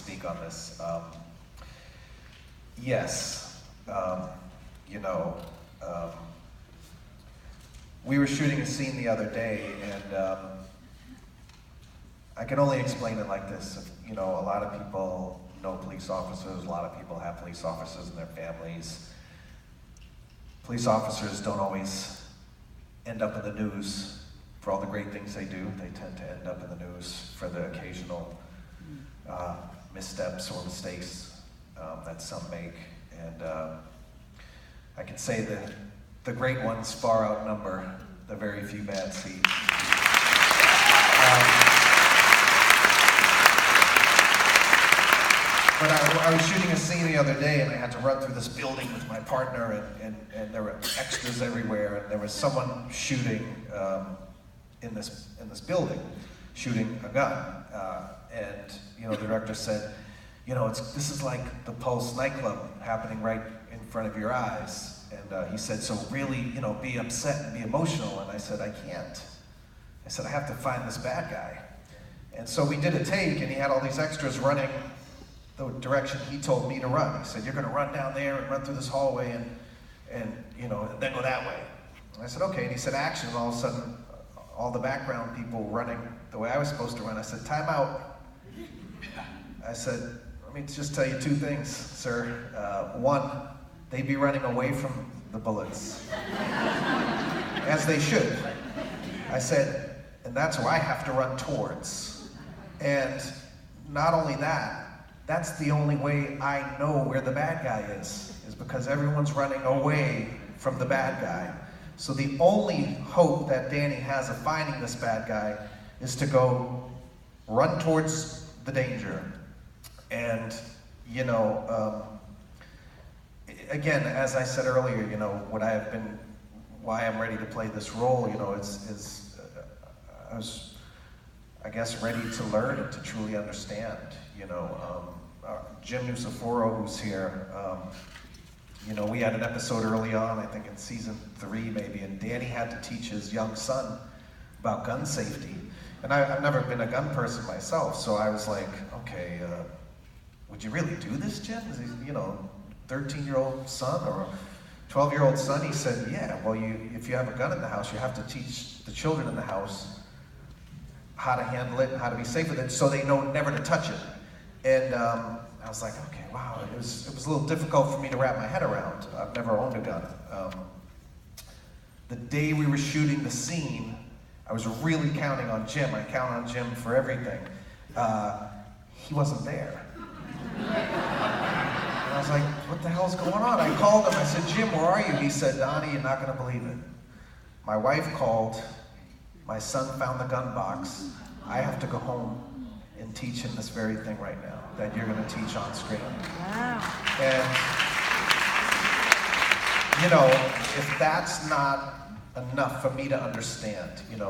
speak on this. Yes, you know, we were shooting a scene the other day, and I can only explain it like this. You know, a lot of people know police officers, a lot of people have police officers in their families. Police officers don't always end up in the news for all the great things they do. They tend to end up in the news for the occasional missteps or mistakes that some make. And I can say that the great ones far outnumber the very few bad seeds. But I was shooting a scene the other day, and I had to run through this building with my partner, and there were extras everywhere, and there was someone shooting in this building, shooting a gun. And you know, the director said, you know, this is like the Pulse nightclub happening right in front of your eyes. And he said, so really, you know, be upset and be emotional. And I said, I can't. I said, I have to find this bad guy. And so we did a take, and he had all these extras running the direction he told me to run. He said, you're gonna run down there and run through this hallway and you know, and then go that way. And I said, okay. And he said, action. And all of a sudden, all the background people running the way I was supposed to run. I said, time out. I said, let me just tell you two things, sir. One, they'd be running away from the bullets, as they should. I said, and that's where I have to run towards. And not only that, that's the only way I know where the bad guy is because everyone's running away from the bad guy. So the only hope that Danny has of finding this bad guy is to go run towards the danger. And, you know, again, as I said earlier, you know, why I'm ready to play this role, you know, I was, I guess, ready to learn and to truly understand, you know. Jim Nusaforo, who's here, you know, we had an episode early on, I think in season 3 maybe, and Danny had to teach his young son about gun safety. And I've never been a gun person myself, so I was like, okay, would you really do this, Jim? Is he, you know, 13-year-old son or a 12-year-old son? He said, yeah, well, if you have a gun in the house, you have to teach the children in the house how to handle it and how to be safe with it so they know never to touch it. And I was like, okay, wow, it was a little difficult for me to wrap my head around. I've never owned a gun. The day we were shooting the scene, I was really counting on Jim. I count on Jim for everything. He wasn't there. And I was like, what the hell's going on? I called him, I said, Jim, where are you? He said, Donnie, you're not gonna believe it. My wife called, my son found the gun box. I have to go home and teach him this very thing right now that you're gonna teach on screen. Wow. And, you know, if that's not enough for me to understand, you know,